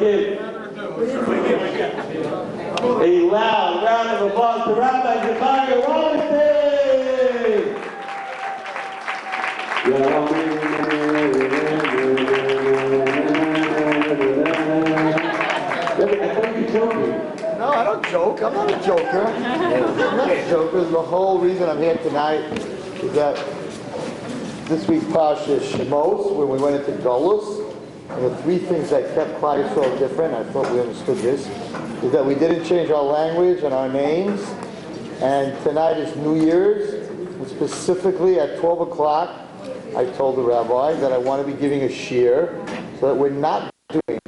give a loud round of applause to Rabbi Zecharia Wallerstein. I thought you were joking. No, I don't joke. I'm not a joker. I'm not a joker. The whole reason I'm here tonight is that this week's Parsha Shemos, when we went into Golus, and the three things that kept Klal Yisrael different, I thought we understood this, is that we didn't change our language and our names, and tonight is New Year's, and specifically at 12 o'clock, I told the rabbi that I want to be giving a shiur so that we're not doing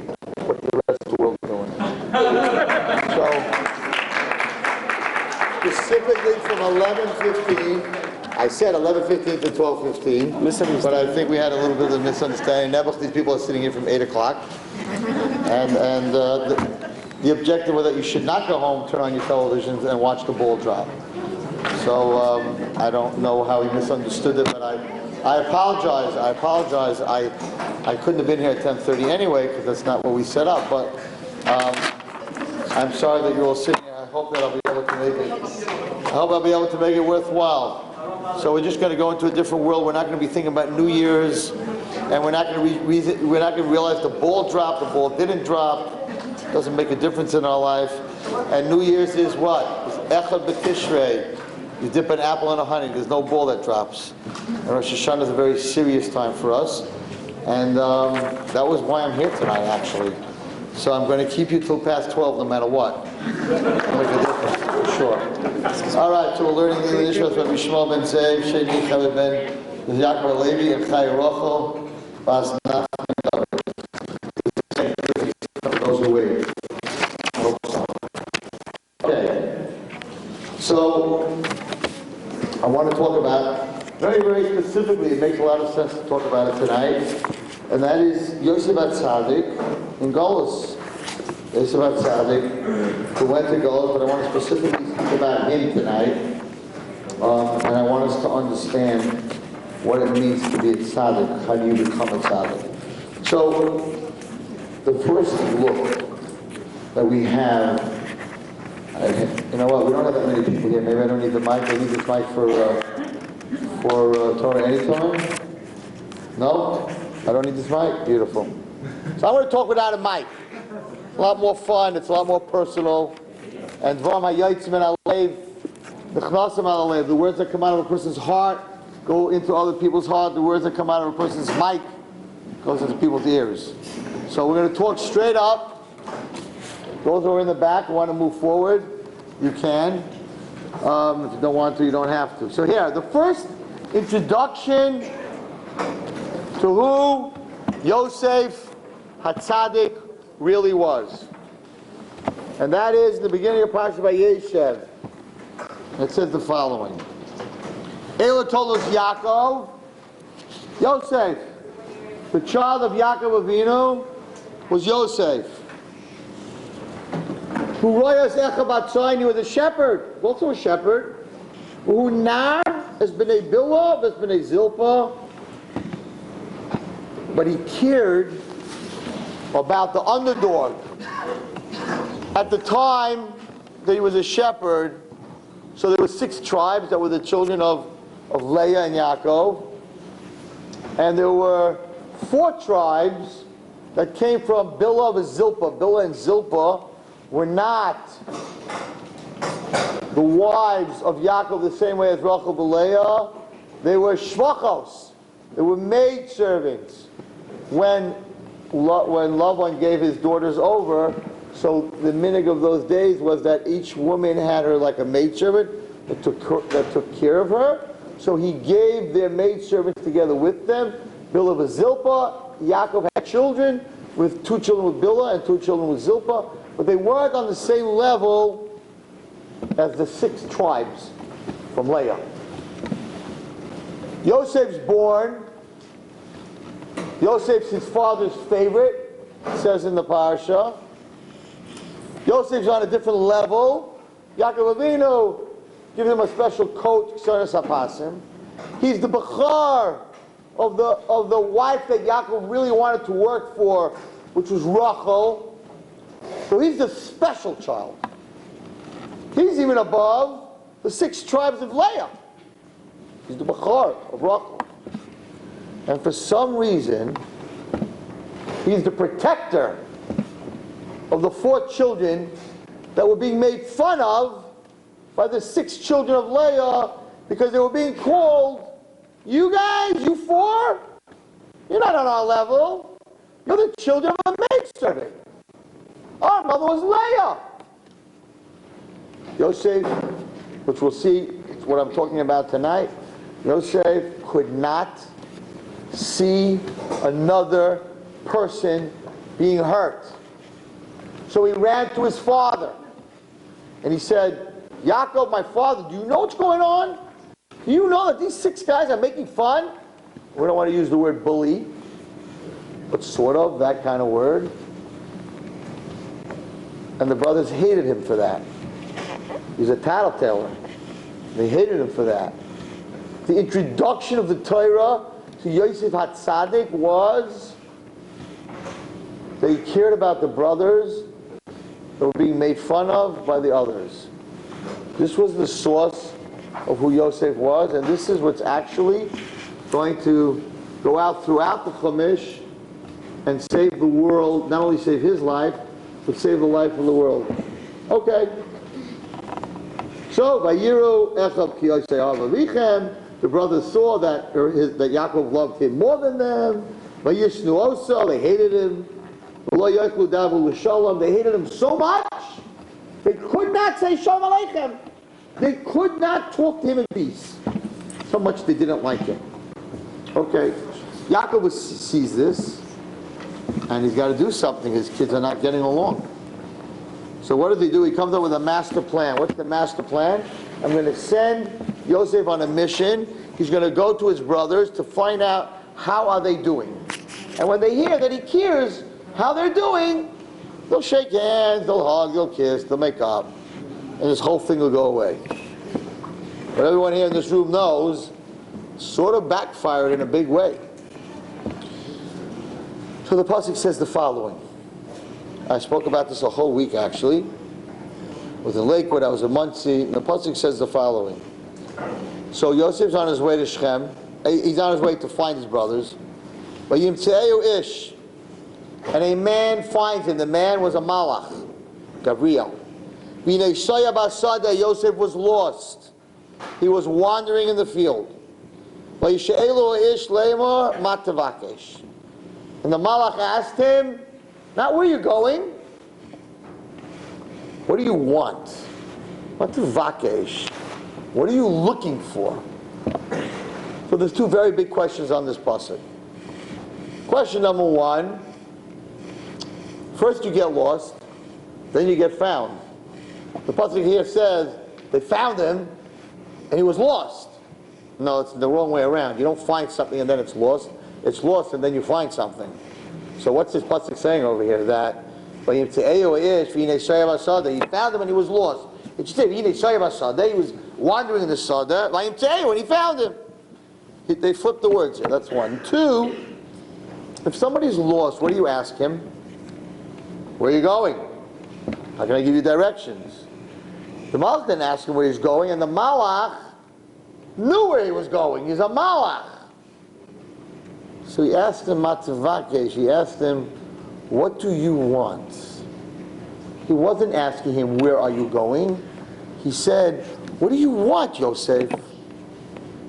what the rest of the world is doing. So, specifically from 11:15, I said 11:15 to 12:15, but I think we had a little bit of a misunderstanding. Nebuch, these people are sitting here from 8 o'clock, and the objective was that you should not go home, turn on your televisions, and watch the ball drop. So I don't know how he misunderstood it, but I apologize. I couldn't have been here at 10:30 anyway, because that's not what we set up, but I'm sorry that you're all sitting here. I hope that I'll be able to make it. I hope I'll be able to make it worthwhile. So we're just going to go into a different world. We're not going to be thinking about New Year's, and we're not going to realize the ball dropped, the ball didn't drop. It doesn't make a difference in our life. And New Year's is what? It's Echad B'Tishrei. You dip an apple in a honey. There's no ball that drops. And Rosh Hashanah is a very serious time for us. And that was why I'm here tonight, actually. So I'm going to keep you till past 12 no matter what. It'll make a difference, for sure. All right, so we're learning the English with Rabbi Shmuel ben Zev, Ishei Yisrael ben Yaakov Levi, and Chai Rochel, Bas Nachman David. Those who wait. Okay. So I want to talk about, very, very specifically, it makes a lot of sense to talk about it tonight, and that is Yosef Tzaddik in Golus. Yosef Tzaddik, who went to Golus, but I want to specifically speak about him tonight, and I want us to understand what it means to be a tzaddik. How do you become a tzaddik? So, the first look that we have, you know what? We don't have that many people here. Maybe I don't need the mic. I need this mic for Torah anytime. No, I don't need this mic. Beautiful. So I'm going to talk without a mic. A lot more fun. It's a lot more personal. And the words that come out of a person's heart go into other people's heart. The words that come out of a person's mic goes into people's ears. So we're going to talk straight up. Those who are in the back want to move forward, you can. If you don't want to, you don't have to. So here, the first introduction to who Yosef HaTzadik really was. And that is in the beginning of Parshat Vayeshev. It says the following. Ela told us Yaakov, Yosef, the child of Yaakov Avinu was Yosef. Who royas echabatzayin, he was a shepherd, also a shepherd. Who nar has been a Bilhah, has been a Zilpah, but he cared about the underdog. At the time that he was a shepherd, so there were 6 tribes that were the children of Leah and Yaakov, and there were 4 tribes that came from Bilhah and Zilpah. Bilhah and Zilpah were not the wives of Yaakov the same way as Rachel and Leah. They were shvachos. They were maidservants. When Lavan gave his daughters over, so the minhag of those days was that each woman had her like a maidservant that took care of her. So he gave their maidservants together with them. Bilhah and Zilpah. Yaakov had children, with 2 children with Bilhah and 2 children with Zilpah, but they weren't on the same level as the 6 tribes from Leah. Yosef's born. Yosef's his father's favorite, it says in the parsha. Yosef's on a different level. Yaakov Avinu gives him a special coat, Ksaras HaPasim. He's the Bechar of the wife that Yaakov really wanted to work for, which was Rachel. So he's the special child. He's even above the 6 tribes of Leah. He's the Bechor of Rachel. And for some reason, he's the protector of the 4 children that were being made fun of by the 6 children of Leah because they were being called, you guys, you 4, you're not on our level. You're the children of a maidservant. Our mother was Leah. Yosef, which we'll see, it's what I'm talking about tonight, Yosef could not see another person being hurt. So he ran to his father and he said, Yaakov, my father, do you know what's going on? Do you know that these 6 guys are making fun? We don't want to use the word bully, but sort of that kind of word. And the brothers hated him for that. He's a tattletailer. They hated him for that. The introduction of the Torah to Yosef HaTzadik was that he cared about the brothers that were being made fun of by the others. This was the source of who Yosef was, and this is what's actually going to go out throughout the Chumash and save the world, not only save his life, but save the life of the world. Okay. So, Vayiru Echad Ki Yosef Avichem, the brothers saw that that Yaakov loved him more than them. Vayishnu Osa, they hated him. They hated him so much, they could not say Shalom Aleichem. They could not talk to him in peace. So much they didn't like him. Okay, Yaakov sees this, and he's got to do something. His kids are not getting along. So what does he do? He comes up with a master plan. What's the master plan? I'm going to send Yosef on a mission. He's going to go to his brothers to find out how are they doing. And when they hear that he cares how they're doing, they'll shake hands, they'll hug, they'll kiss, they'll make up, and this whole thing will go away. But everyone here in this room knows, sort of backfired in a big way. So the pasuk says the following. I spoke about this a whole week actually. I was in Lakewood, I was in Muncie, and the pasuk says the following. So Yosef's on his way to Shechem. He's on his way to find his brothers. Vayimtze'eu ish. And a man finds him. The man was a malach, Gavriel. V'nei shaya basada, Yosef was lost. He was wandering in the field. Vayishe'elu ish leimor matavakesh. And the malach asked him, not where you're going. What do you want? Matavakesh. What are you looking for? So there's 2 very big questions on this pasuk. Question number 1. First you get lost, then you get found. The pasuk here says they found him and he was lost. No, it's the wrong way around. You don't find something and then it's lost. It's lost and then you find something. So what's this pasuk saying over here? That he found him and he was lost. It should say he was wandering in the sada and he found him. They flip the words here. That's 1. 2, if somebody's lost, what do you ask him? Where are you going? How can I give you directions? The malach didn't ask him where he's going, and the malach knew where he was going. He's a malach. So he asked him, Matzavakesh, he asked him, what do you want? He wasn't asking him, where are you going? He said, what do you want, Yosef?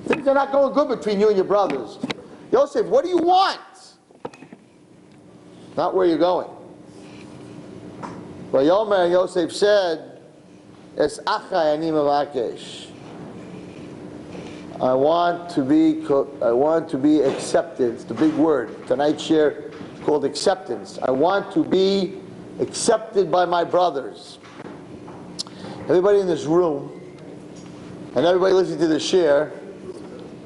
Things are not going good between you and your brothers. Yosef, what do you want? Not where you're going. Vayomer, Yosef said, Es achai ani mevakesh. I want to be accepted. It's the big word. Tonight's share is called acceptance. I want to be accepted by my brothers. Everybody in this room, and everybody listening to the share,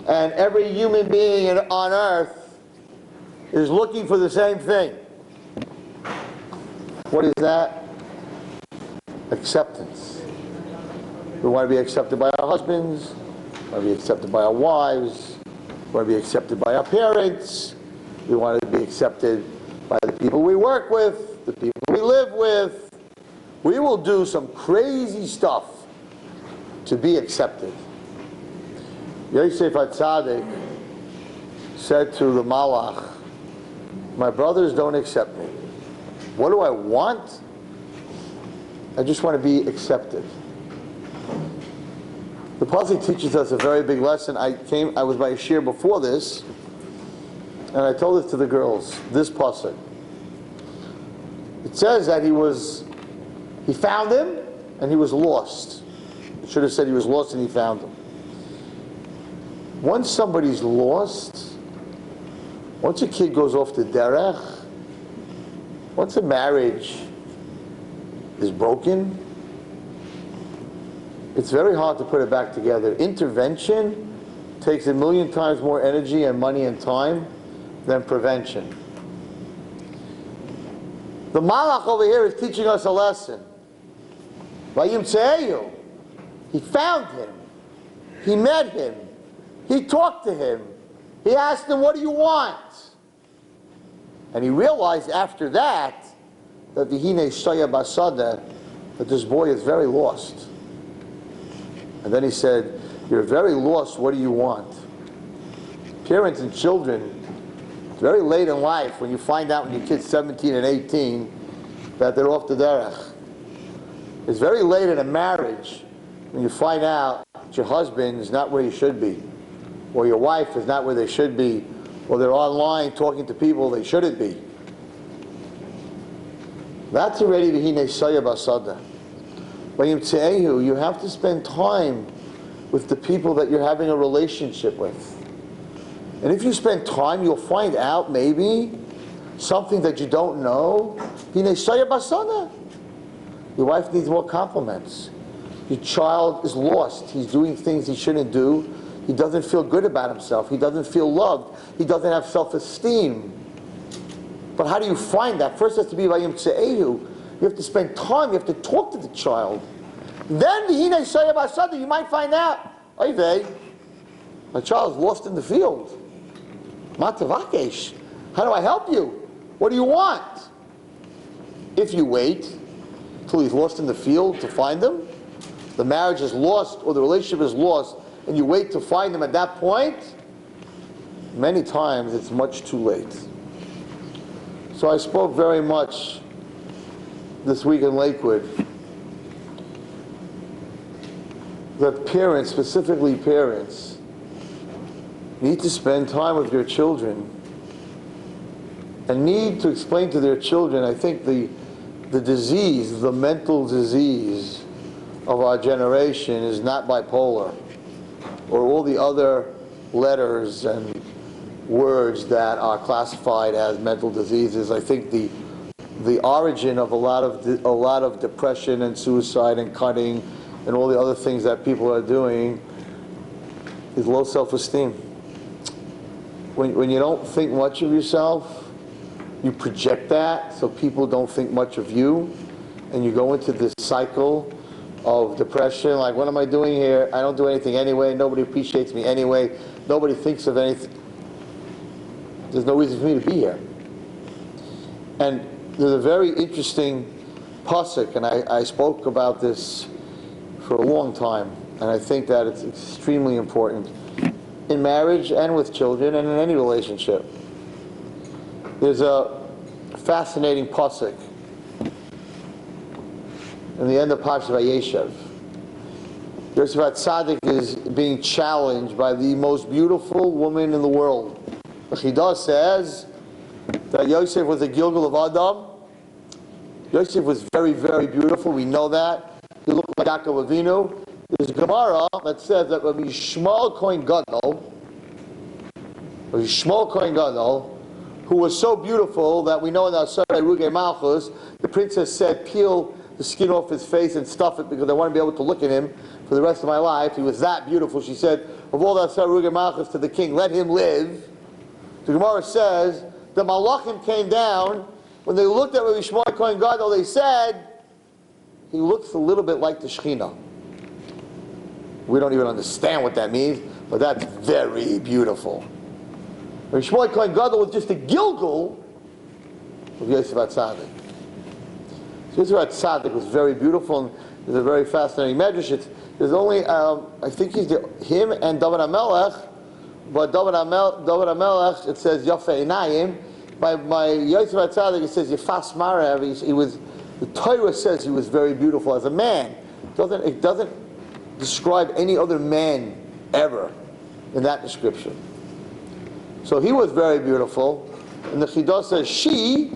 and every human being on earth is looking for the same thing. What is that? Acceptance. We want to be accepted by our husbands. We want to be accepted by our wives. We want to be accepted by our parents. We want to be accepted by the people we work with, the people we live with. We will do some crazy stuff to be accepted. Yosef HaTzadik said to the Malach, my brothers don't accept me. What do I want? I just want to be accepted. The pasuk teaches us a very big lesson. I was by a shir before this, and I told this to the girls, this pasuk. It says that he found him, and he was lost. It should have said he was lost and he found him. Once somebody's lost, once a kid goes off the derech, once a marriage is broken, it's very hard to put it back together. Intervention takes 1,000,000 times more energy and money and time than prevention. The Malach over here is teaching us a lesson. He found him. He met him. He talked to him. He asked him, what do you want? And he realized after that that that this boy is very lost. And then he said, you're very lost, what do you want? Parents and children, it's very late in life when you find out when your kid's 17 and 18 that they're off the derech. It's very late in a marriage when you find out that your husband is not where he should be, or your wife is not where they should be, or they're online talking to people they shouldn't be. That's already v'hinei saya basada. You have to spend time with the people that you're having a relationship with. And if you spend time, you'll find out maybe something that you don't know. V'hinei saya basada. Your wife needs more compliments. Your child is lost. He's doing things he shouldn't do. He doesn't feel good about himself. He doesn't feel loved. He doesn't have self-esteem. But how do you find that? First it has to be vayim tse'ehu. You have to spend time. You have to talk to the child. Then v'hinei saya basada, you might find out, oy my child is lost in the field. Ma tavakesh. How do I help you? What do you want? If you wait till he's lost in the field to find him, the marriage is lost or the relationship is lost, and you wait to find him at that point, many times it's much too late. So I spoke very much this week in Lakewood that parents, specifically parents, need to spend time with your children and need to explain to their children, I think the disease, the mental disease of our generation is not bipolar or all the other letters and words that are classified as mental diseases. I think the origin of a lot of depression and suicide and cutting and all the other things that people are doing is low self-esteem. When you don't think much of yourself, you project that so people don't think much of you, and you go into this cycle of depression, like, what am I doing here? I don't do anything anyway. Nobody appreciates me anyway. Nobody thinks of anything. There's no reason for me to be here. And there's a very interesting pasuk, and I spoke about this for a long time, and I think that it's extremely important in marriage and with children and in any relationship. There's a fascinating pasuk in the end of Parashat Vayeshev. Yosef HaTzadik is being challenged by the most beautiful woman in the world. The Chidah says that Yosef was a Gilgal of Adam. Yosef was very, very beautiful. We know that. He looked like Yaakov Avinu. There's a Gemara that says that Rabbi Shmuel Kohen Gadol, who was so beautiful that we know in the Asar Ruge Malchus, the princess said, peel the skin off his face and stuff it because I want to be able to look at him for the rest of my life. He was that beautiful. She said, of all the Asar Ruge Malchus to the king, let him live. The Gemara says, the Malachim came down. When they looked at Rabbi Shmuel Kohen Gadol, they said, he looks a little bit like the Shekhinah. We don't even understand what that means, but that's very beautiful. Rabbi Shmuel Kohen Gadol was just a Gilgal of Yosef HaTzadik. So Yisrael Tzaddik was very beautiful, and there's a very fascinating medrash. There's only, I think him and Dovid HaMelech, but Dovid HaMelech, it says Yafei Einayim. By Yosef Tzaddik, it says Yefas Marav. The Torah says he was very beautiful as a man. It doesn't describe any other man ever in that description. So he was very beautiful, and the Chidah says she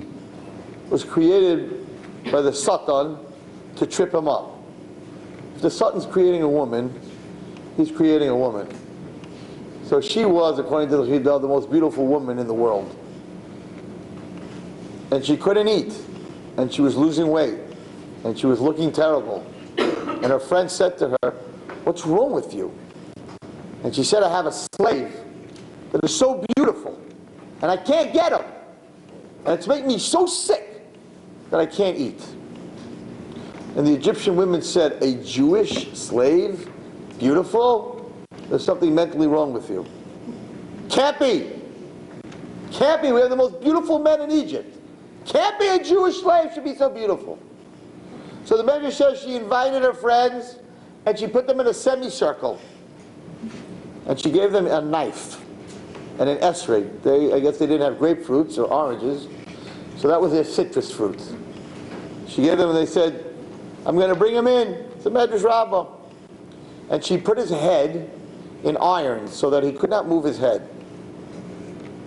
was created by the Satan to trip him up. If the Satan's creating a woman, he's creating a woman. So she was, according to the Chidah, the most beautiful woman in the world. And she couldn't eat, and she was losing weight, and she was looking terrible. And her friend said to her, "What's wrong with you?" And she said, "I have a slave that is so beautiful, and I can't get him. And it's making me so sick that I can't eat." And the Egyptian women said, "A Jewish slave, beautiful? There's something mentally wrong with you. Can't be. Can't be. We have the most beautiful men in Egypt. Can't be a Jewish slave should be so beautiful." So the Medrash says she invited her friends, and she put them in a semicircle. And she gave them a knife and an esrog. I guess they didn't have grapefruits or oranges, so that was their citrus fruit. She gave them, and they said, "I'm going to bring him in. It's a Medrash Rabbah." And she put his head in irons so that he could not move his head.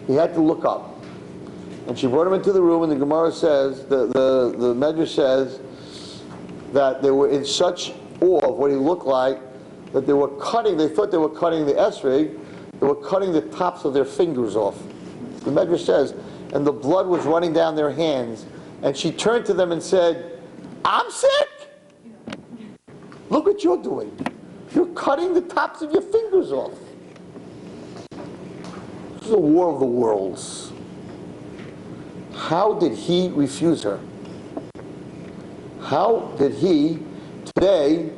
He had to look up. And she brought him into the room, and the Gemara says, the Medrash says, that they were in such awe of what he looked like that they thought they were cutting the esrog, they were cutting the tops of their fingers off. The Medrash says, and the blood was running down their hands, and she turned to them and said, "I'm sick. Look what you're doing. You're cutting the tops of your fingers off." This is a war of the worlds. How did he refuse her? How did he? Today,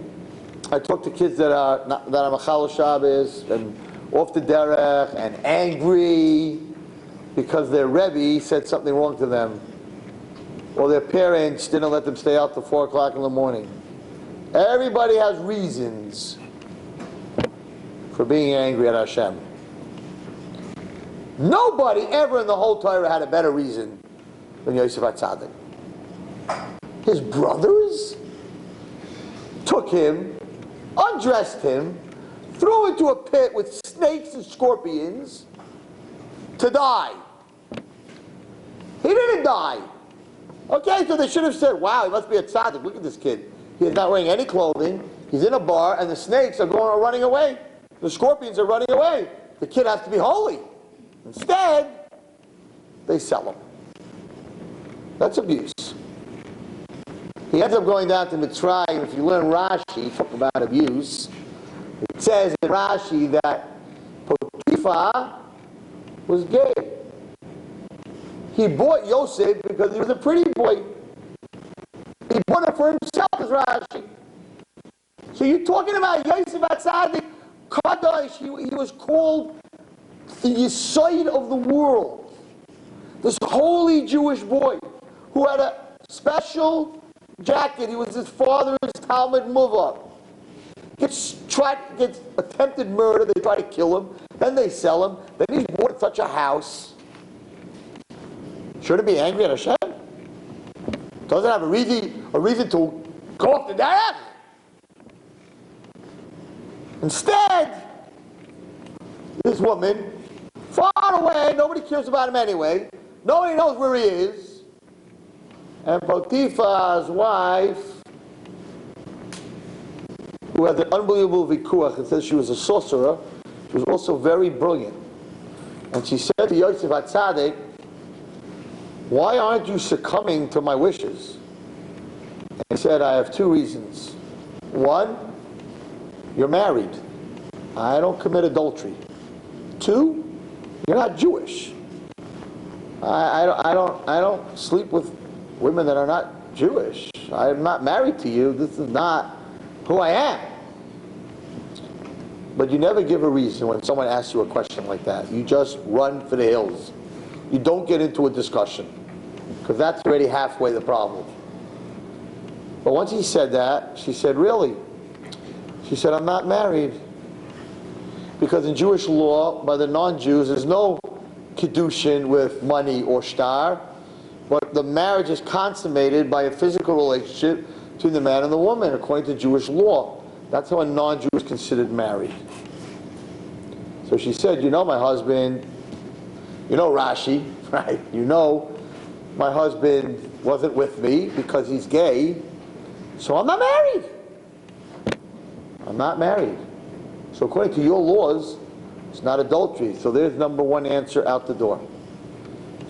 I talk to kids that are Machal Shabbos and off the derech and angry because their Rebbe said something wrong to them, or their parents didn't let them stay out till 4 o'clock in the morning. Everybody has reasons for being angry at Hashem. Nobody ever in the whole Torah had a better reason than Yosef HaTzadik. His brothers took him, undressed him, threw him into a pit with snakes and scorpions to die. He didn't die. Okay, so they should have said, "Wow, he must be a tzaddik. Look at this kid. He's not wearing any clothing. He's in a bar, and the snakes are running away. The scorpions are running away. The kid has to be holy." Instead, they sell him. That's abuse. He ends up going down to Mitzrayim. If you learn Rashi, talk about abuse. It says in Rashi that Potiphar was gay. He bought Yosef because he was a pretty boy. He bought it for himself, as Rashi. So you're talking about Yosef HaTzadik, Kadosh. He was called the Yesod of the world. This holy Jewish boy who had a special jacket. He was his father's Talmud Muvah. Gets attempted murder. They try to kill him. Then they sell him. Then he's bought such a house. Shouldn't be angry at Hashem. Doesn't have a reason to go off the derech. Instead, this woman, far away, nobody cares about him anyway. Nobody knows where he is. And Potiphar's wife, who had an unbelievable vikuach, it says she was a sorcerer, she was also very brilliant. And she said to Yosef HaTzadik, "Why aren't you succumbing to my wishes?" And he said, "I have 2 reasons. One, you're married. I don't commit adultery. 2, you're not Jewish. I don't sleep with women that are not Jewish. I am not married to you. This is not who I am." But you never give a reason when someone asks you a question like that. You just run for the hills. You don't get into a discussion, because that's already halfway the problem. But once he said that, she said, really? She said, I'm not married. Because in Jewish law, by the non-Jews, there's no kiddushin with money or shtar, but the marriage is consummated by a physical relationship between the man and the woman, according to Jewish law. That's how a non-Jew is considered married. So she said, you know my husband, you know Rashi, right? You know my husband wasn't with me because he's gay, so I'm not married. I'm not married. So according to your laws, it's not adultery. So there's number one answer out the door.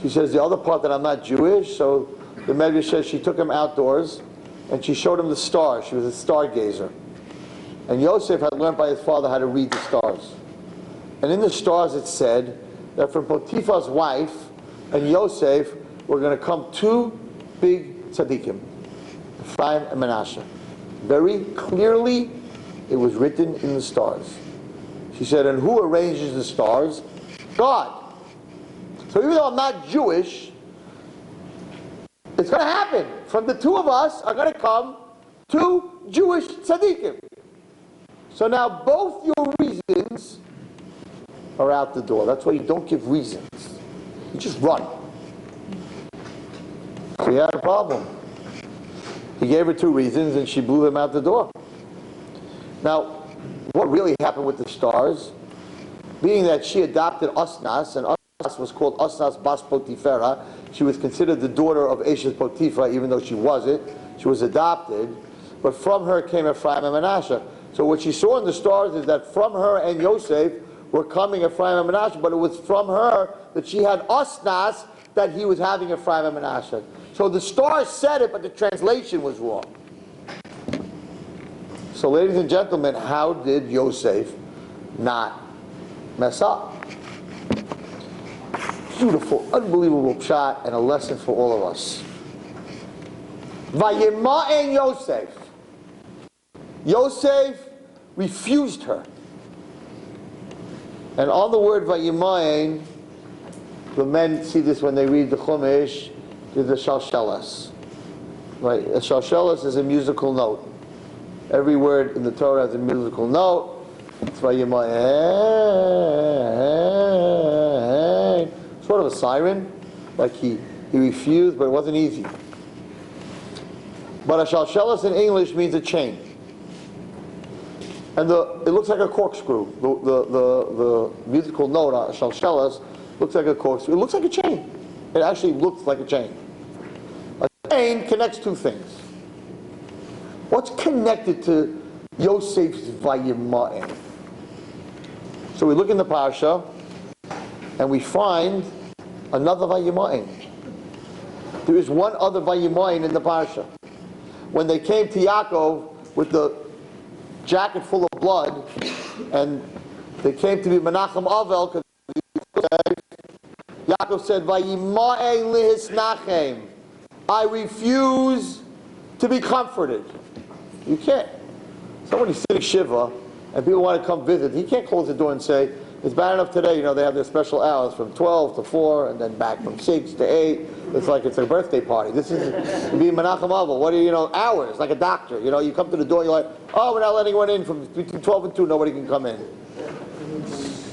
She says the other part that I'm not Jewish, so the Medrash says she took him outdoors and she showed him the stars. She was a stargazer. And Yosef had learned by his father how to read the stars. And in the stars it said that from Potiphar's wife and Yosef were going to come two big tzaddikim, Ephraim and Manasseh. Very clearly it was written in the stars. She said, and who arranges the stars? God. So even though I'm not Jewish, it's going to happen. From the two of us are going to come two Jewish tzaddikim. So now both your reasons are out the door. That's why you don't give reasons. You just run. So he had a problem. He gave her two reasons and she blew them out the door. Now, what really happened with the stars, being that she adopted Osnas, and Osnas was called Osnas Bas Potifera, she was considered the daughter of Eshes Potiphar, even though she wasn't. She was adopted. But from her came Ephraim and Manasseh. So what she saw in the stars is that from her and Yosef were coming Ephraim and Manasseh, but it was from her that she had Osnas that he was having Ephraim and Manasseh. So the stars said it, but the translation was wrong. So ladies and gentlemen, how did Yosef not mess up? Beautiful, unbelievable shot and a lesson for all of us. Vayima'en Yosef. Yosef refused her. And on the word Vayima'en, the men see this when they read the Chumash, is the shalshelas. Right? A shalshelas is a musical note. Every word in the Torah has a musical note. It's Vayima'en. Sort of a siren, like he refused, but it wasn't easy. But a shalshelas in English means a chain. And it looks like a corkscrew. The musical note on shalshelas looks like a corkscrew. It looks like a chain. It actually looks like a chain. A chain connects two things. What's connected to Yosef's Vayima'en? So we look in the Parsha, and we find another Vayima'en. There is one other Vayima'en in the Parsha. When they came to Yaakov with the jacket full of blood, and they came to be Menachem Avel, because Yaakov said, Vayima'en lihisnachem. I refuse to be comforted. You can't. Somebody's sitting Shiva, and people want to come visit. He can't close the door and say, it's bad enough today, you know, they have their special hours from 12 to 4, and then back from 6 to 8. It's like it's a birthday party. This is being Menachem Avel. What do you know, hours, like a doctor. You know, you come to the door, you're like, oh, we're not letting anyone in from between 12 and 2, nobody can come in.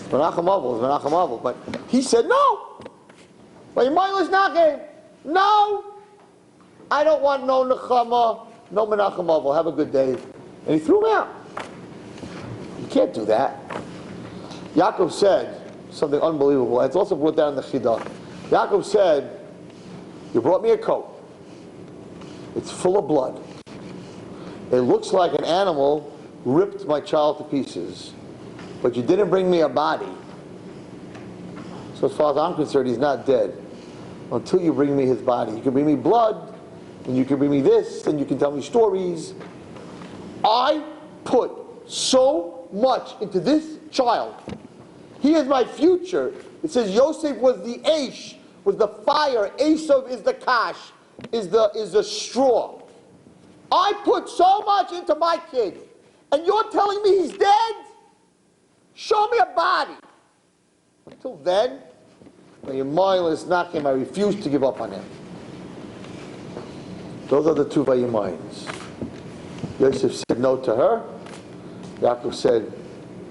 Menachem Avel is Menachem Avel. But he said, no. Well, your mindless knocking. No. I don't want no Nechama, no Menachem Avel. Have a good day. And he threw him out. You can't do that. Yaakov said something unbelievable. It's also brought down in the Chidah. Yaakov said, you brought me a coat. It's full of blood. It looks like an animal ripped my child to pieces. But you didn't bring me a body. So as far as I'm concerned, he's not dead. Until you bring me his body. You can bring me blood, and you can bring me this, and you can tell me stories. I put so much into this child. He is my future. It says Yosef was the Aish, was the fire. Esav is the kash, is the straw. I put so much into my kid, and you're telling me he's dead? Show me a body. Until then, when your mindless knocking, I refuse to give up on him. Those are the two Vayimayins. Yosef said no to her. Yaakov said,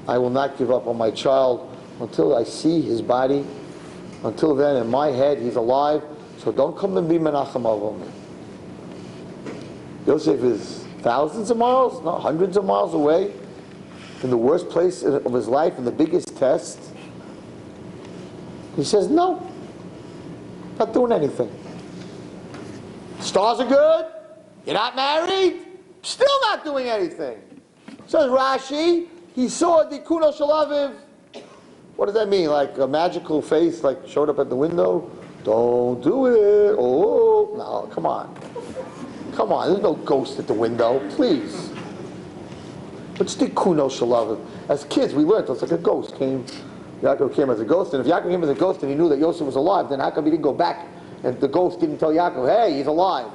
I will not give up on my child until I see his body. Until then, in my head, he's alive. So don't come and be Menachem over me. Yosef is thousands of miles, no, hundreds of miles away, in the worst place of his life, in the biggest test. He says, no, not doing anything. Stars are good, you're not married, still not doing anything. Says Rashi, he saw Dikuno Shalaviv. What does that mean? Like a magical face like showed up at the window? Don't do it. Oh, no, come on. Come on, there's no ghost at the window, please. What's Dikuno Shalaviv? As kids, we learned it's like a ghost came. Yaakov came as a ghost, and if Yaakov came as a ghost and he knew that Yosef was alive, then how come he didn't go back and the ghost didn't tell Yaakov, hey, he's alive?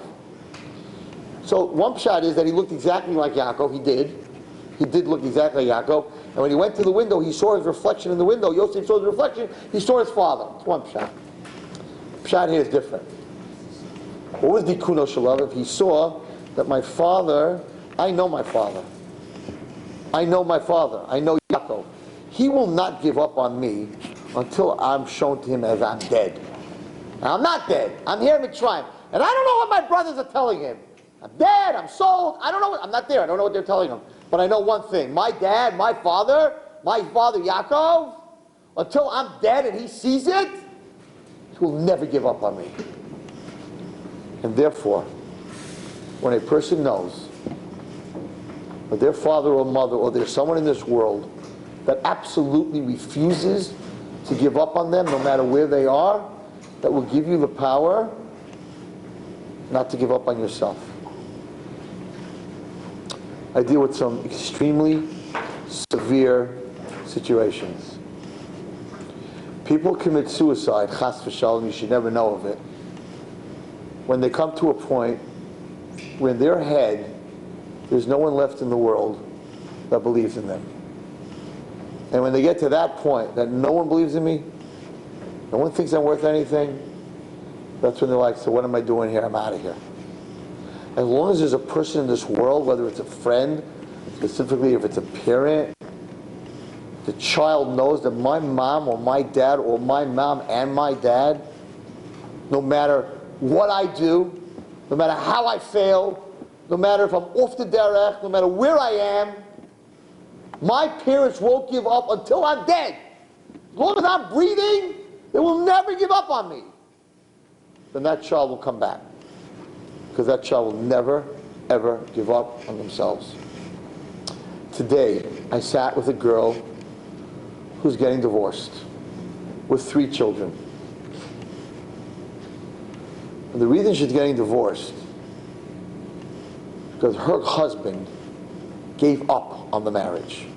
So one pshat is that he looked exactly like Yaakov. He did. He did look exactly like Yaakov. And when he went to the window, he saw his reflection in the window. Yosef saw his reflection. He saw his father. It's one pshat. Pshat here is different. What was Dikuno Shalaviv? He saw that my father, I know my father. I know my father. I know Yaakov. He will not give up on me until I'm shown to him as I'm dead. Now, I'm not dead. I'm here in Mitzrayim. And I don't know what my brothers are telling him. I'm dead. I'm sold. I don't know. I'm not there. I don't know what they're telling him. But I know one thing. My dad, my father Yaakov, until I'm dead and he sees it, he will never give up on me. And therefore, when a person knows that their father or mother or there's someone in this world that absolutely refuses to give up on them no matter where they are, that will give you the power not to give up on yourself. I deal with some extremely severe situations. People commit suicide, chas v'shalom, you should never know of it, when they come to a point where in their head there's no one left in the world that believes in them. And when they get to that point, that no one believes in me, no one thinks I'm worth anything, that's when they're like, so what am I doing here? I'm out of here. As long as there's a person in this world, whether it's a friend, specifically if it's a parent, the child knows that my mom or my dad or my mom and my dad, no matter what I do, no matter how I fail, no matter if I'm off the derech, no matter where I am, my parents won't give up until I'm dead. As long as I'm breathing, they will never give up on me. Then that child will come back. Because that child will never, ever give up on themselves. Today, I sat with a girl who's getting divorced with 3 children. And the reason she's getting divorced is because her husband gave up on the marriage.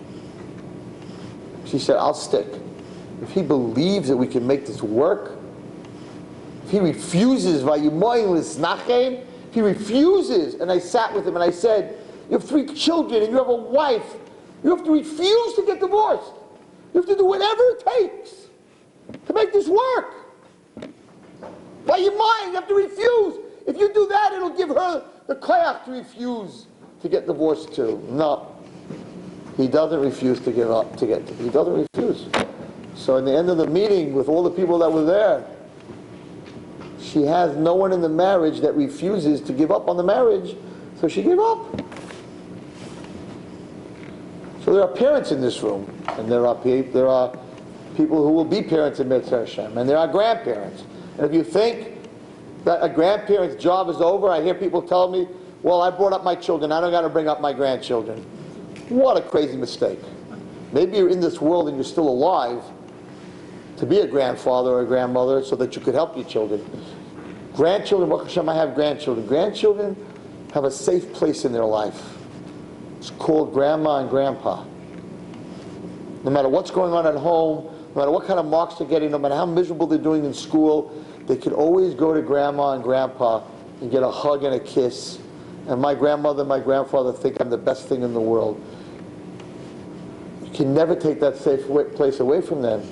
She said, I'll stick. If he believes that we can make this work, if he refuses, if he refuses, and I sat with him and I said, you have 3 children and you have a wife, you have to refuse to get divorced. You have to do whatever it takes to make this work. By your mind, you have to refuse. If you do that, it'll give her the koyach to refuse to get divorced too. No. He doesn't refuse to give up, he doesn't refuse. So in the end of the meeting with all the people that were there, she has no one in the marriage that refuses to give up on the marriage, so she gave up. So there are parents in this room, and there are people who will be parents in Mitzvah Hashem, and there are grandparents. And if you think that a grandparent's job is over, I hear people tell me, well, I brought up my children, I don't got to bring up my grandchildren. What a crazy mistake. Maybe you're in this world and you're still alive to be a grandfather or a grandmother so that you could help your children. Grandchildren, Baruch Hashem, I have grandchildren. Grandchildren have a safe place in their life. It's called grandma and grandpa. No matter what's going on at home, no matter what kind of marks they're getting, no matter how miserable they're doing in school, they can always go to grandma and grandpa and get a hug and a kiss. And my grandmother and my grandfather think I'm the best thing in the world. You can never take that safe place away from them.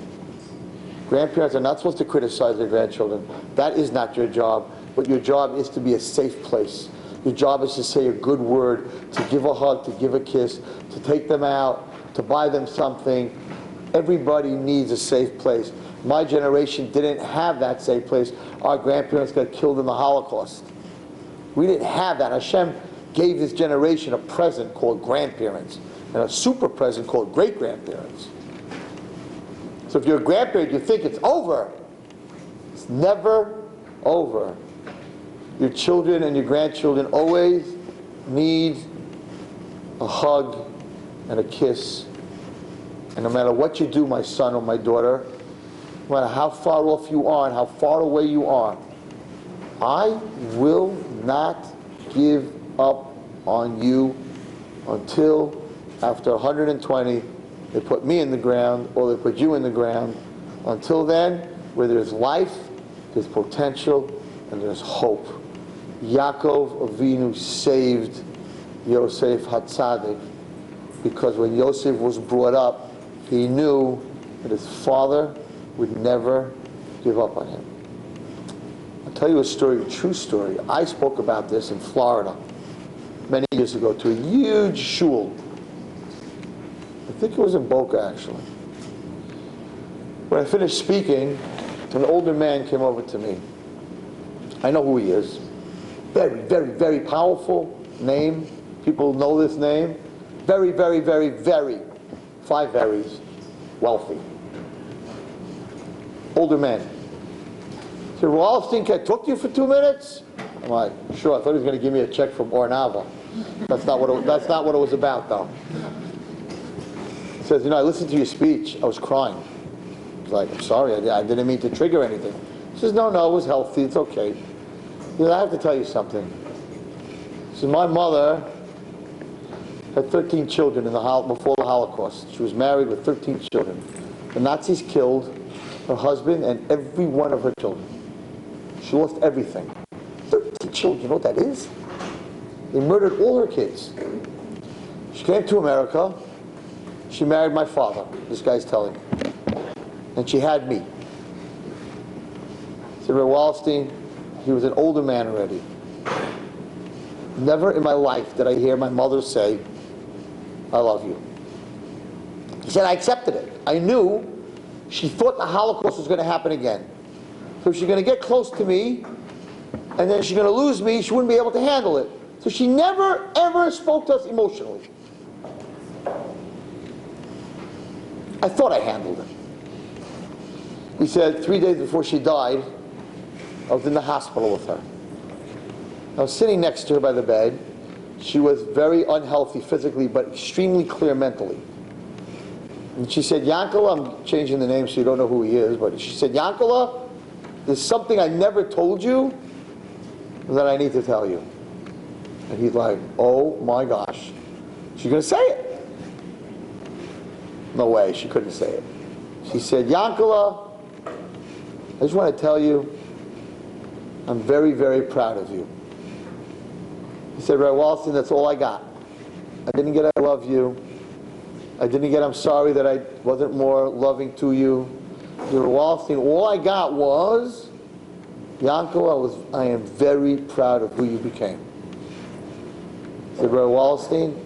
Grandparents are not supposed to criticize their grandchildren. That is not your job. But your job is to be a safe place. Your job is to say a good word, to give a hug, to give a kiss, to take them out, to buy them something. Everybody needs a safe place. My generation didn't have that safe place. Our grandparents got killed in the Holocaust. We didn't have that. Hashem gave this generation a present called grandparents and a super present called great-grandparents. So if you're a grandparent, you think it's over. It's never over. Your children and your grandchildren always need a hug and a kiss. And no matter what you do, my son or my daughter, no matter how far off you are and how far away you are, I will not give up on you until after 120 they put me in the ground or they put you in the ground. Until then, where there's life, there's potential, and there's hope. Yaakov Avinu saved Yosef HaTzadik because when Yosef was brought up, he knew that his father would never give up on him. I'll tell you a story, a true story. I spoke about this in Florida many years ago to a huge shul. I think it was in Boca, actually. When I finished speaking, an older man came over to me. I know who he is. Very, very, very powerful name. People know this name. Very, very, very, very, 5 verys, wealthy. Older man. He said, Wallerstein, can I talk to you for 2 minutes? I'm like, sure. I thought he was going to give me a check from Ornava. That's not what it was about, though. He says, I listened to your speech. I was crying. I was like, I'm sorry. I didn't mean to trigger anything. He says, no, it was healthy. It's okay. He said, I have to tell you something. He said, my mother had 13 children before the Holocaust. She was married with 13 children. The Nazis killed her husband and every one of her children. She lost everything. 13 children, you know what that is? They murdered all her kids. She came to America. She married my father, this guy's telling me. And she had me. He said, Rabbi Wallerstein, he was an older man already. Never in my life did I hear my mother say, I love you. He said, I accepted it. I knew she thought the Holocaust was going to happen again. So she's going to get close to me, and then she's going to lose me. She wouldn't be able to handle it. So she never, ever spoke to us emotionally. I thought I handled it. He said 3 days before she died, I was in the hospital with her. I was sitting next to her by the bed. She was very unhealthy physically, but extremely clear mentally. And she said, Yankala, I'm changing the name so you don't know who he is, but she said, Yankala, there's something I never told you that I need to tell you. And he's like, oh my gosh. She's going to say it. No way, she couldn't say it. She said, Yankala, I just want to tell you, I'm very, very proud of you. He said, Rabbi Wallerstein, that's all I got. I didn't get I love you. I didn't get I'm sorry that I wasn't more loving to you. Rabbi Wallerstein, all I got was, Yankel, I am very proud of who you became. He said, Rabbi Wallerstein,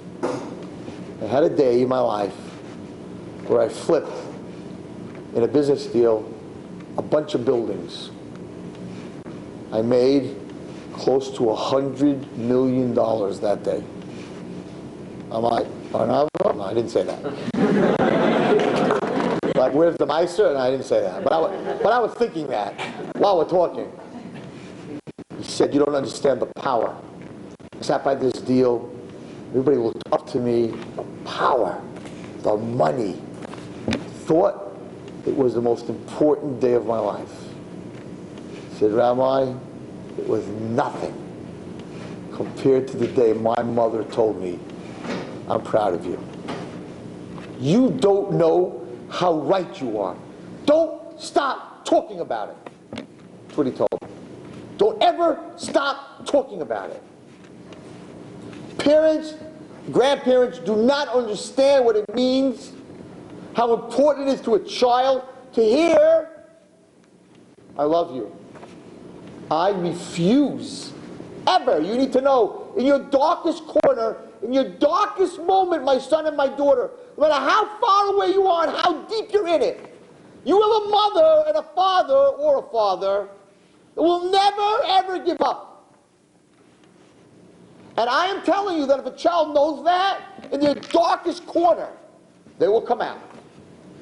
I had a day in my life where I flipped in a business deal a bunch of buildings. I made close to $100 million that day. I'm like, no, I didn't say that. Like, where's the Meister? And I didn't say that. But I was thinking that while we're talking. He said, you don't understand the power. I sat by this deal. Everybody looked up to me. The power, the money. Thought it was the most important day of my life. He said, Rabbi, it was nothing compared to the day my mother told me, I'm proud of you. You don't know how right you are. Don't stop talking about it. That's what he told me. Don't ever stop talking about it. Parents, grandparents do not understand what it means, how important it is to a child to hear, I love you. I refuse ever. You need to know, in your darkest corner, in your darkest moment, my son and my daughter, no matter how far away you are and how deep you're in it, you have a mother and a father, or a father, that will never, ever give up. And I am telling you that if a child knows that, in their darkest corner, they will come out.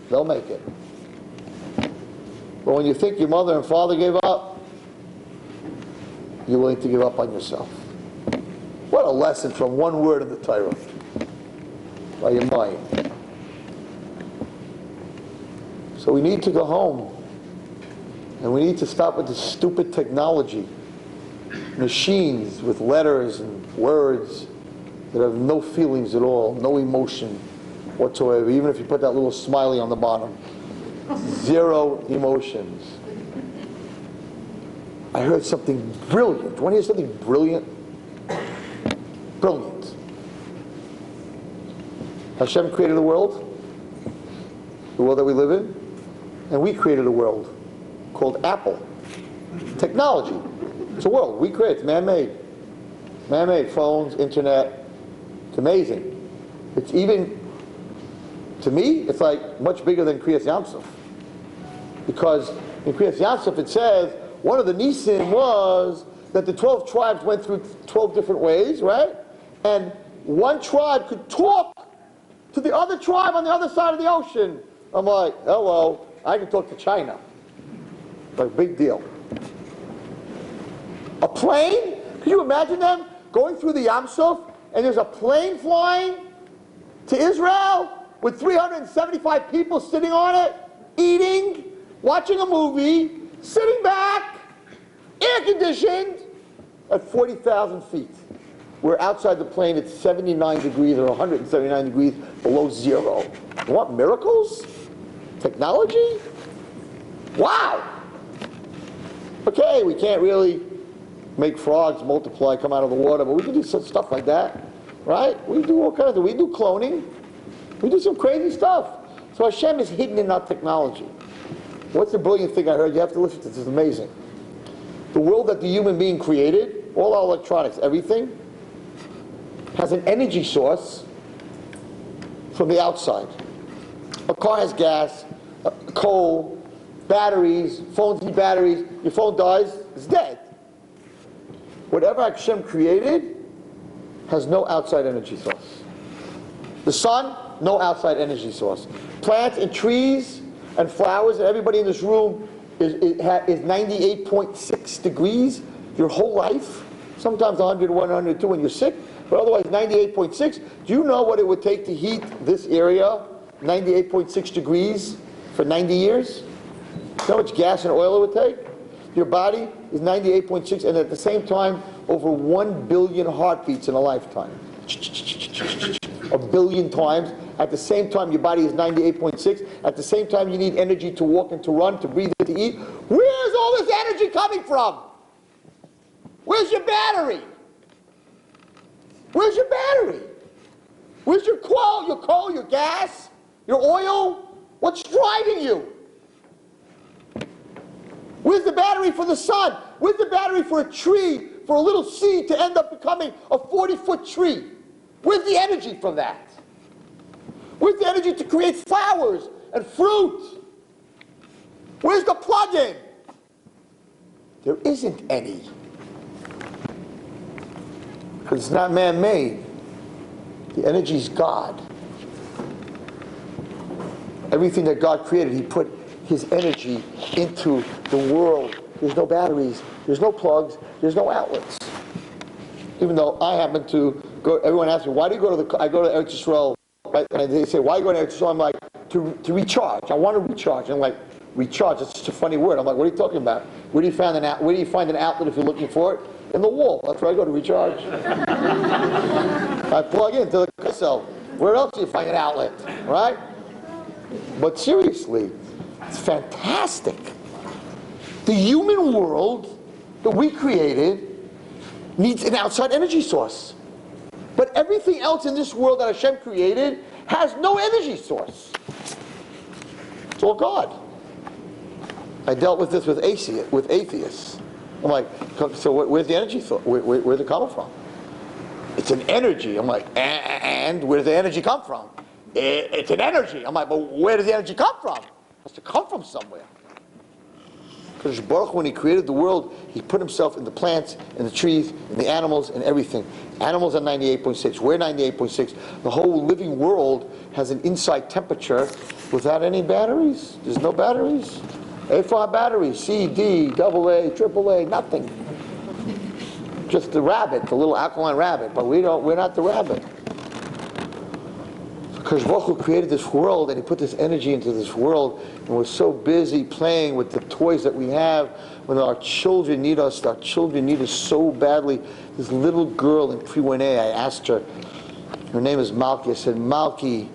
They'll make it. But when you think your mother and father gave up, you're willing to give up on yourself. What a lesson from one word of the Torah. By your mind. So we need to go home. And we need to stop with this stupid technology. Machines with letters and words that have no feelings at all, no emotion whatsoever. Even if you put that little smiley on the bottom. Zero emotions. I heard something brilliant. Want to hear something brilliant? Brilliant. Hashem created the world that we live in, and we created a world called Apple. Technology. It's a world. We create. It's man-made. Man-made. Phones, internet. It's amazing. It's even, to me, it's like much bigger than Kriyas Yamsuf. Because in Kriyas Yamsuf it says, one of the Nisim was that the 12 tribes went through 12 different ways, right? And one tribe could talk to the other tribe on the other side of the ocean. I'm like, hello, I can talk to China. Like, big deal. A plane? Can you imagine them going through the Yam Suf and there's a plane flying to Israel with 375 people sitting on it, eating, watching a movie, sitting back, air-conditioned, at 40,000 feet. We're outside the plane at 79 degrees or 179 degrees below zero. You want miracles? Technology? Wow! Okay, we can't really make frogs multiply, come out of the water, but we can do some stuff like that, right? We do all kinds of, we do cloning. We do some crazy stuff. So Hashem is hidden in our technology. What's the brilliant thing I heard? You have to listen to this. It's amazing. The world that the human being created, all our electronics, everything, has an energy source from the outside. A car has gas, coal, batteries, phones need batteries. Your phone dies, it's dead. Whatever Hashem created has no outside energy source. The sun, no outside energy source. Plants and trees and flowers, and everybody in this room is 98.6 degrees your whole life. Sometimes 100, 102 when you're sick, but otherwise 98.6. Do you know what it would take to heat this area 98.6 degrees for 90 years? You know how much gas and oil it would take? Your body is 98.6, and at the same time, over 1 billion heartbeats in a lifetime. A billion times. At the same time, your body is 98.6. At the same time, you need energy to walk and to run, to breathe and to eat. Where's all this energy coming from? Where's your battery? Where's your battery? Where's your coal, your gas, your oil? What's driving you? Where's the battery for the sun? Where's the battery for a tree, for a little seed to end up becoming a 40-foot tree? Where's the energy from that? Where's the energy to create flowers and fruit? Where's the plug-in? There isn't any. Because it's not man-made. The energy's God. Everything that God created, He put His energy into the world. There's no batteries, there's no plugs, there's no outlets. Even though I happen to go, everyone asks me, why do you go to I go to Eretz Yisrael, right? And they say, why are you going to Eretz Yisrael? I'm like, to recharge. I want to recharge. And I'm like, recharge, that's such a funny word. I'm like, what are you talking about? Where do you find an outlet if you're looking for it? In the wall. That's where I go to recharge. I plug into the cell. Where else do you find an outlet, right? But seriously, it's fantastic. The human world that we created needs an outside energy source. But everything else in this world that Hashem created has no energy source. It's all God. I dealt with this with atheists. I'm like, so where's the energy? Where's it coming from? It's an energy. I'm like, and where does the energy come from? It's an energy. I'm like, but where does the energy come from? It has to come from somewhere. Because Baruch Hu, when he created the world, he put himself in the plants, in the trees, in the animals, and everything. Animals are 98.6. We're 98.6. The whole living world has an inside temperature without any batteries. There's no batteries. A for our batteries, C, D, AA, AAA, nothing. Just the rabbit, the little alkaline rabbit, but we're not the rabbit. Because Baruch Hu created this world and he put this energy into this world, and we're so busy playing with the toys that we have when our children need us. Our children need us so badly. This little girl in pre-1A, I asked her name is Malki. I said, Malki,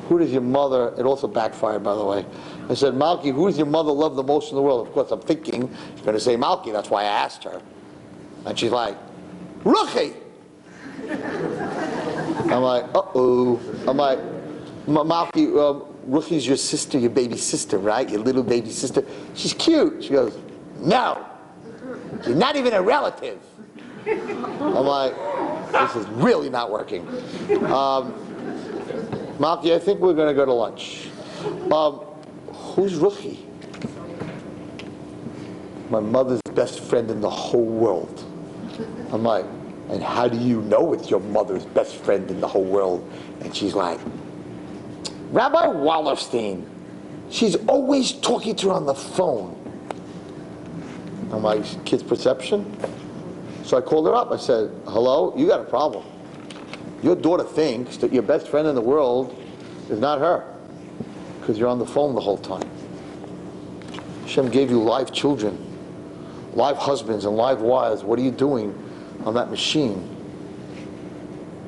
who does your mother, it also backfired by the way. I said, Malki, who does your mother love the most in the world? Of course I'm thinking she's going to say Malki, that's why I asked her. And she's like, Ruchi! I'm like, uh-oh. I'm like, Malki, Ruchi's your sister, your baby sister, right? Your little baby sister. She's cute. She goes, no. She's not even a relative. I'm like, this is really not working. Malki, I think we're going to go to lunch. Who's Ruchi? My mother's best friend in the whole world. I'm like, and how do you know it's your mother's best friend in the whole world? And she's like, Rabbi Wallerstein. She's always talking to her on the phone. I'm like, kid's perception? So I called her up. I said, hello, you got a problem. Your daughter thinks that your best friend in the world is not her, because you're on the phone the whole time. Hashem gave you live children, live husbands, and live wives. What are you doing on that machine?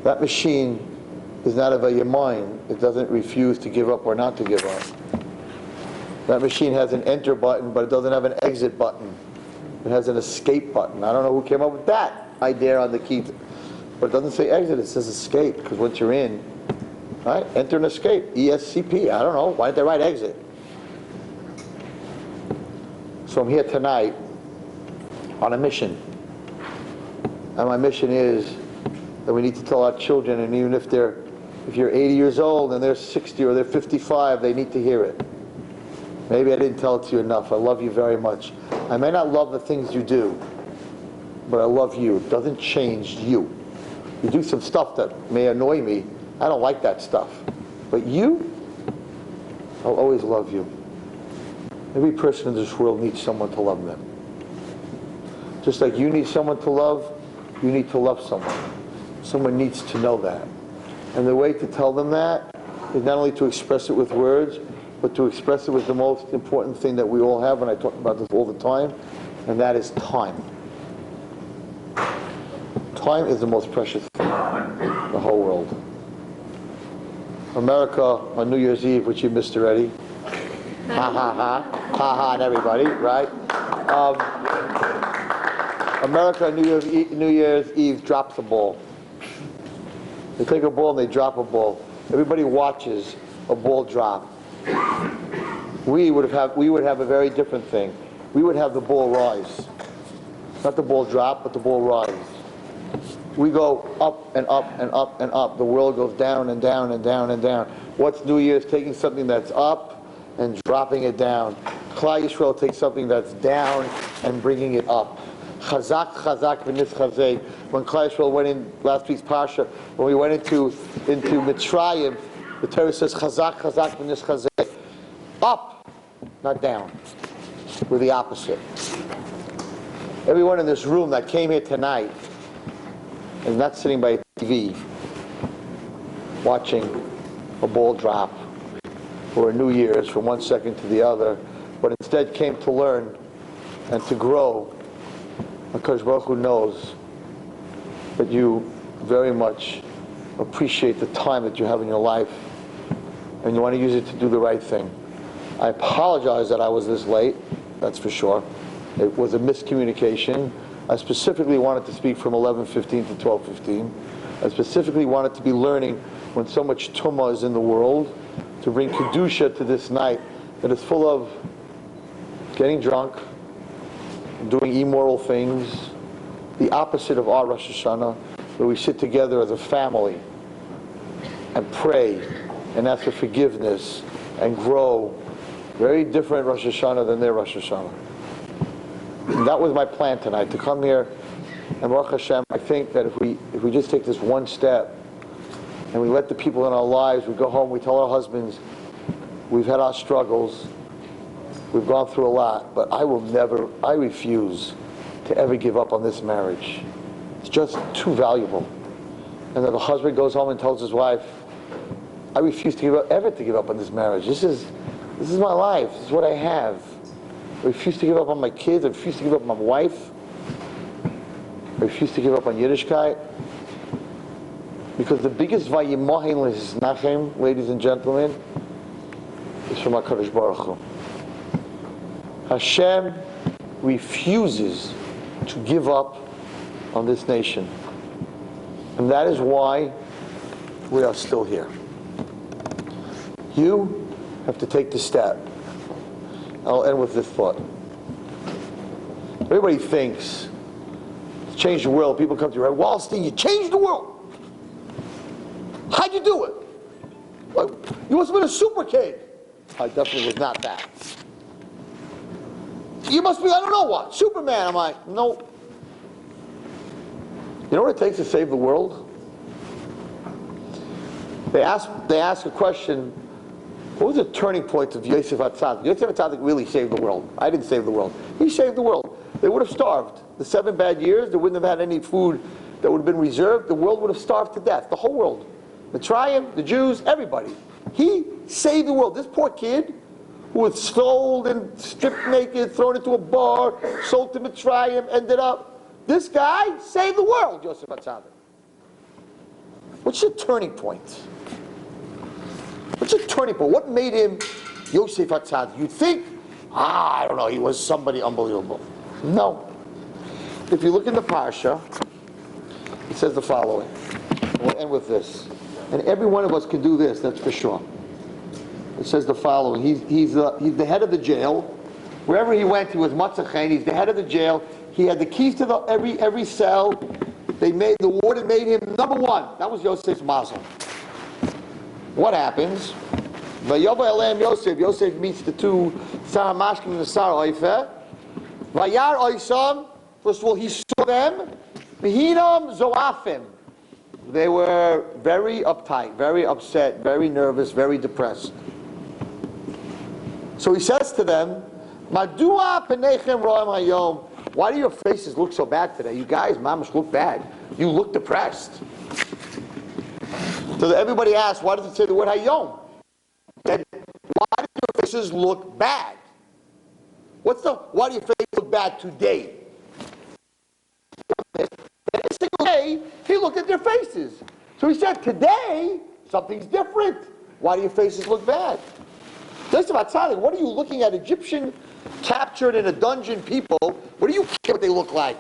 That machine is not of your mind. It doesn't refuse to give up or not to give up. That machine has an enter button, but it doesn't have an exit button. It has an escape button. I don't know who came up with that idea on the key, but it doesn't say exit, it says escape, because once you're in, right, enter and escape, ESCP, I don't know, why didn't they write exit? So I'm here tonight on a mission. And my mission is that we need to tell our children, and even if you're 80 years old and they're 60 or they're 55, they need to hear it. Maybe I didn't tell it to you enough. I love you very much. I may not love the things you do, but I love you. It doesn't change you. You do some stuff that may annoy me. I don't like that stuff. But you, I'll always love you. Every person in this world needs someone to love them. Just like you need someone to love, you need to love someone. Someone needs to know that. And the way to tell them that is not only to express it with words, but to express it with the most important thing that we all have, and I talk about this all the time, and that is time. Time is the most precious thing in the whole world. America on New Year's Eve, which you missed already. Ha ha ha. Ha ha and everybody, right? America on New Year's Eve drops a ball. They take a ball and they drop a ball. Everybody watches a ball drop. We would have a very different thing. We would have the ball rise. Not the ball drop, but the ball rise. We go up and up and up and up. The world goes down and down and down and down. What's New Year's? Taking something that's up and dropping it down. Klal Yisrael takes something that's down and bringing it up. Chazaq, Chazaq, v'nis chazeh. When Klal Yisrael went in last week's parsha, when we went into Mitzrayim, the Torah says Chazaq, Chazaq, v'nis chazeh. Up, not down. We're the opposite. Everyone in this room that came here tonight is not sitting by a TV watching a ball drop or a New Year's from one second to the other, but instead came to learn and to grow, because Baruch Hu knows that you very much appreciate the time that you have in your life and you want to use it to do the right thing. I apologize that I was this late, that's for sure. It was a miscommunication. I specifically wanted to speak from 11:15 to 12:15. I specifically wanted to be learning when so much tumah is in the world, to bring kedusha to this night that is full of getting drunk, doing immoral things, the opposite of our Rosh Hashanah, where we sit together as a family and pray and ask for forgiveness and grow. Very different Rosh Hashanah than their Rosh Hashanah. And that was my plan tonight, to come here, and Baruch Hashem, I think that if we just take this one step and we let the people in our lives, we go home, we tell our husbands, we've had our struggles, we've gone through a lot, but I refuse to ever give up on this marriage. It's just too valuable. And then the husband goes home and tells his wife, I refuse to give up on this marriage. This is my life. This is what I have. I refuse to give up on my kids. I refuse to give up on my wife. I refuse to give up on Yiddishkeit. Because the biggest vayimahin l'hisnachem, ladies and gentlemen, is from HaKadosh Baruch Hu. Hashem refuses to give up on this nation. And that is why we are still here. You have to take the step. I'll end with this thought. Everybody thinks to change the world. People come to you, Rabbi Wallerstein, you changed the world. How'd you do it? Well, you must have been a super kid. I definitely was not that. You must be, I don't know what, Superman. I'm like, no. You know what it takes to save the world? They ask a question, what was the turning point of Yosef HaTzadik? Yosef HaTzadik really saved the world. I didn't save the world. He saved the world. They would have starved. The 7 bad years, they wouldn't have had any food that would have been reserved. The world would have starved to death. The whole world. The Mitzrayim, the Jews, everybody. He saved the world. This poor kid who was sold and stripped naked, thrown into a bar, sold to Mitzrayim, ended up. This guy saved the world, Yosef HaTzadik. What's your turning point? What's your turning point? What made him Yosef HaTzadik? You think, I don't know, he was somebody unbelievable. No. If you look in the Parsha, it says the following. We'll end with this. And every one of us can do this, that's for sure. It says the following. He's the head of the jail. Wherever he went, he was Matzachain. He's the head of the jail. He had the keys to every cell. The warden made him number 1. That was Yosef's mazel. What happens? Yosef meets the two Sarah Mashkim and the Sarah Oifeh. Vayar Oisam. First of all, he saw them. V'hinam Zoafim. They were very uptight, very upset, very nervous, very depressed. So he says to them, Madua penechem ro'em hayom. Why do your faces look so bad today? You guys, mamash, look bad. You look depressed. So everybody asks, why does it say the word hayom? Why do your faces look bad? Why do your faces look bad today? Every single day, he looked at their faces. So he said, today, something's different. Why do your faces look bad? Just about silent. What are you looking at? Egyptian captured in a dungeon people. What do you care what they look like?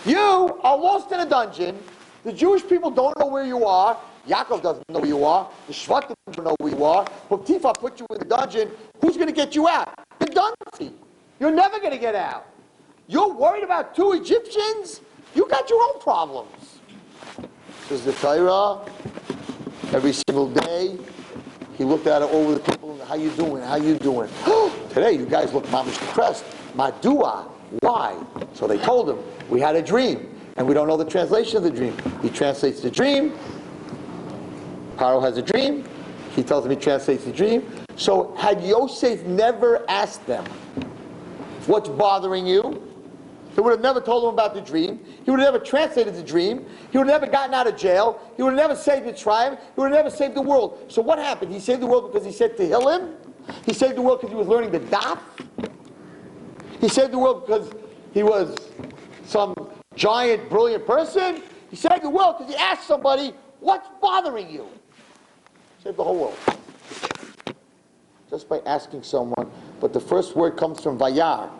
You are lost in a dungeon. The Jewish people don't know where you are. Yaakov doesn't know where you are. The Shvatim don't know where you are. Potiphar put you in the dungeon. Who's going to get you out? The dungeon. You're never going to get out. You're worried about 2 Egyptians? You got your own problems. Says the Torah. Every single day, he looked at it over the people. How you doing? How you doing? Today, you guys look mamish depressed. Madua. Why? So they told him, we had a dream. And we don't know the translation of the dream. He translates the dream. Paro has a dream. He tells him he translates the dream. So had Yosef never asked them, what's bothering you? He would have never told them about the dream. He would have never translated the dream. He would have never gotten out of jail. He would have never saved the tribe. He would have never saved the world. So what happened? He saved the world because he said Tehillim. He saved the world because he was learning the Daf. He saved the world because he was some giant, brilliant person. He saved the world because he asked somebody, what's bothering you? Saved the whole world. Just by asking someone. But the first word comes from Vayar,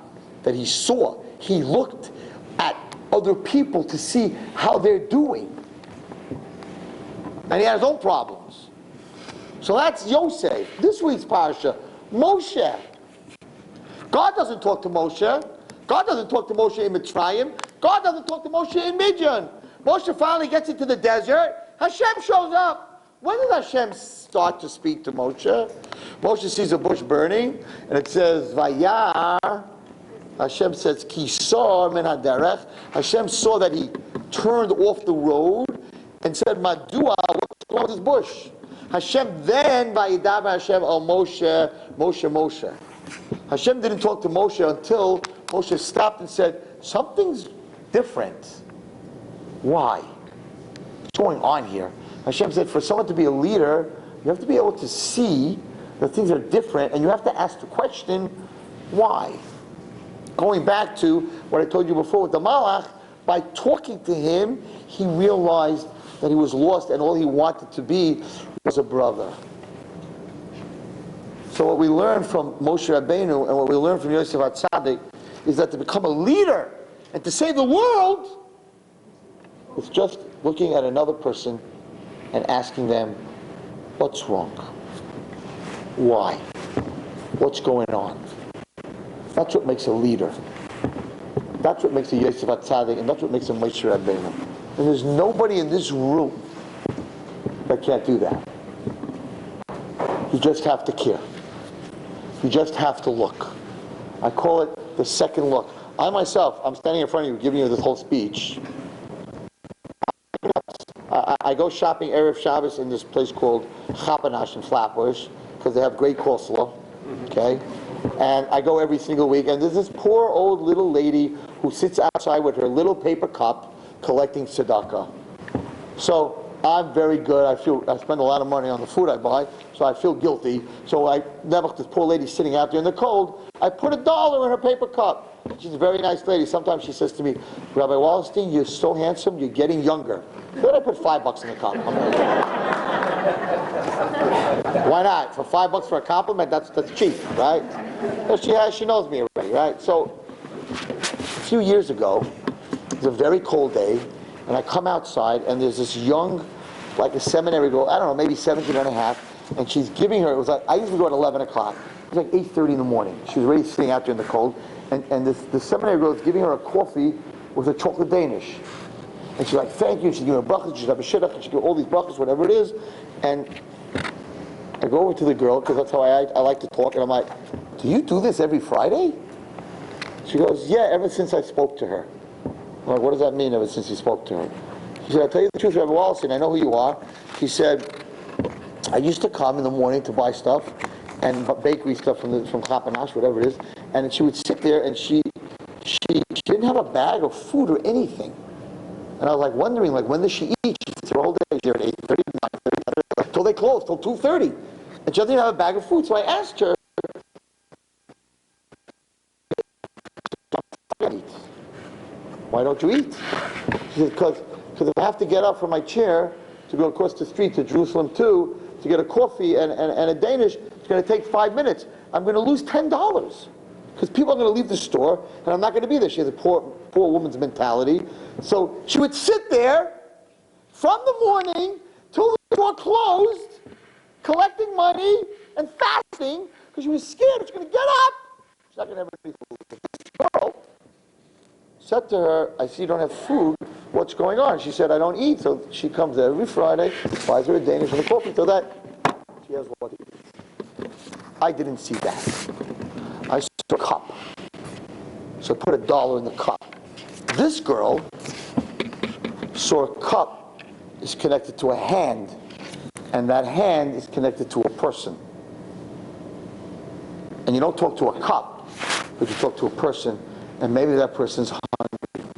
that he saw. He looked at other people to see how they're doing. And he had his own problems. So that's Yosef. This week's Parsha, Moshe. God doesn't talk to Moshe. God doesn't talk to Moshe in Mitzrayim. God doesn't talk to Moshe in Midian. Moshe finally gets into the desert. Hashem shows up. When did Hashem start to speak to Moshe? Moshe sees a bush burning, and it says, Vayar. Hashem says, Kisor min derech. Hashem saw that he turned off the road and said, Madua, what's wrong with this bush? Hashem then, Vayidaber Hashem al Moshe, Moshe. Hashem didn't talk to Moshe until Moshe stopped and said, something's different. Why? What's going on here? Hashem said, for someone to be a leader, you have to be able to see that things are different, and you have to ask the question, why? Going back to what I told you before with the Malach, by talking to him, he realized that he was lost, and all he wanted to be was a brother. So what we learn from Moshe Rabbeinu and what we learn from Yosef HaTzadik is that to become a leader and to save the world, it's just looking at another person and asking them, what's wrong? Why? What's going on? That's what makes a leader. That's what makes a Yosef HaTzadik, and that's what makes a Moshe Rabbeinu. And there's nobody in this room that can't do that. You just have to care. You just have to look. I call it the second look. I myself, I'm standing in front of you giving you this whole speech. I go shopping Erev Shabbos in this place called Chapanash in Flatbush because they have great coleslaw, okay? And I go every single week, and there's this poor old little lady who sits outside with her little paper cup collecting tzedakah. So I'm very good. I spend a lot of money on the food I buy, so I feel guilty. So this poor lady sitting out there in the cold, I put $1 in her paper cup. She's a very nice lady. Sometimes she says to me, Rabbi Wallerstein, you're so handsome, you're getting younger. Then I put $5 in the cup. Why not? For $5 for a compliment, that's cheap, right? But she knows me already, right? So a few years ago, it was a very cold day, and I come outside, and there's this young, like a seminary girl, I don't know, maybe 17 and a half, and she's giving her, it was like, I usually go at 11 o'clock. It was like 8:30 in the morning. She was already sitting out there in the cold, and the seminary girl is giving her a coffee with a chocolate Danish. And she's like, thank you, she's giving her brachas, she's have a shidduch, and she gives all these brachas, whatever it is, and I go over to the girl, because that's how I like to talk, and I'm like, do you do this every Friday? She goes, yeah, ever since I spoke to her. I'm like, what does that mean, ever since you spoke to her? She said, I'll tell you the truth, Rabbi Wallerstein, I know who you are. She said, I used to come in the morning to buy stuff, and bakery stuff from Chapanash, whatever it is, and she would sit there, and she didn't have a bag of food or anything. And I was like wondering, like, when does she eat? She sits her whole day here at 8:30, 9:30, till they close, till 2:30. And she doesn't have a bag of food. So I asked her, why don't you eat? She said, because if I have to get up from my chair to go across the street to Jerusalem 2 to get a coffee and a Danish, it's going to take 5 minutes. I'm going to lose $10. Because people are going to leave the store, and I'm not going to be there. She has a poor woman's mentality. So she would sit there from the morning till the store closed, collecting money and fasting, because she was scared she's going to get up. She's not going to have any food. This girl said to her, I see you don't have food. What's going on? She said, I don't eat. So she comes every Friday, buys her a Danish and a coffee, so that she has what to eat. I didn't see that. I saw a cup. So I put $1 in the cup. This girl saw a cup is connected to a hand, and that hand is connected to a person. And you don't talk to a cup, but you talk to a person, and maybe that person's hungry,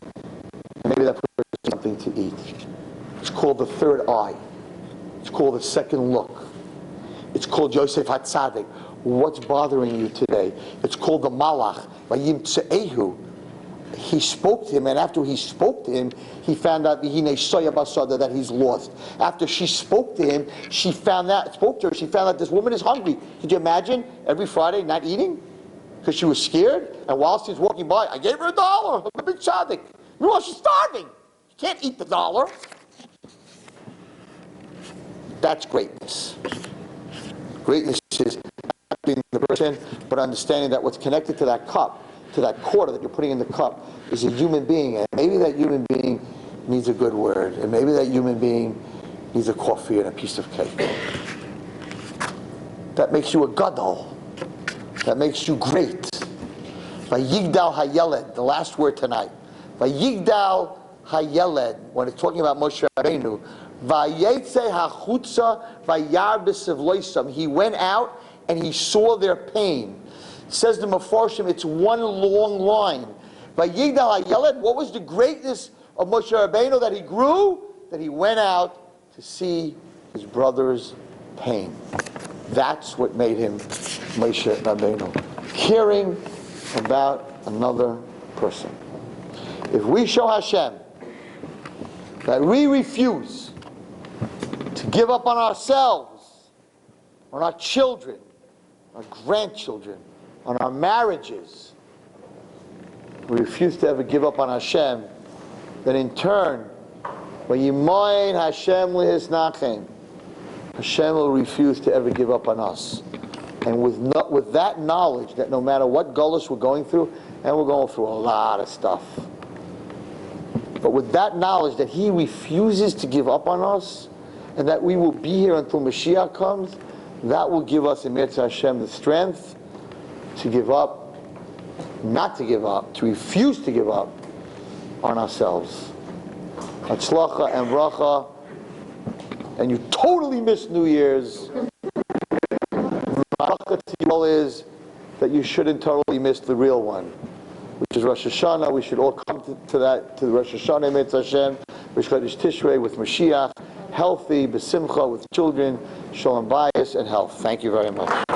and maybe that person has something to eat. It's called the third eye. It's called the second look. It's called Yosef HaTzadik. What's bothering you today? It's called the Malach. He spoke to him, and after he spoke to him, he found out that he's lost. After she spoke to him, she found out this woman is hungry. Could you imagine every Friday not eating? Because she was scared, and while she was walking by, I gave her $1. I'm a big tzaddik. Meanwhile, she's starving. You can't eat the $1. That's greatness. Greatness is not being the person, but understanding that what's connected to that cup to that quarter that you're putting in the cup is a human being, and maybe that human being needs a good word, and maybe that human being needs a coffee and a piece of cake. That makes you a gadol. That makes you great. Vayigdal hayeled, the last word tonight. Vayigdal hayeled, when it's talking about Moshe Rabbeinu, vayetze hachutza vayar b'sivloisam. He went out and he saw their pain. It says the Mefarshim, it's one long line. Vayigdal hayeled, what was the greatness of Moshe Rabbeinu that he grew? That he went out to see his brother's pain. That's what made him Moshe Rabbeinu. Caring about another person. If we show Hashem that we refuse to give up on ourselves, on our children, our grandchildren, on our marriages, we refuse to ever give up on Hashem, then in turn, Vayimayin Hashem lihisnachem, Hashem will refuse to ever give up on us. And with that knowledge that no matter what gullus we're going through, and we're going through a lot of stuff, but with that knowledge that He refuses to give up on us, and that we will be here until Mashiach comes, that will give us in Mitzvah Hashem the strength to give up, not to give up, to refuse to give up on ourselves. Hatzlacha and bracha, and you totally missed New Year's. Bracha to you all is that you shouldn't totally miss the real one, which is Rosh Hashanah. We should all come to the Rosh Hashanah Mitzvah Hashem, Rosh Chodesh Tishrei with Mashiach, healthy, besimcha, with children, shalom bayis, and health. Thank you very much.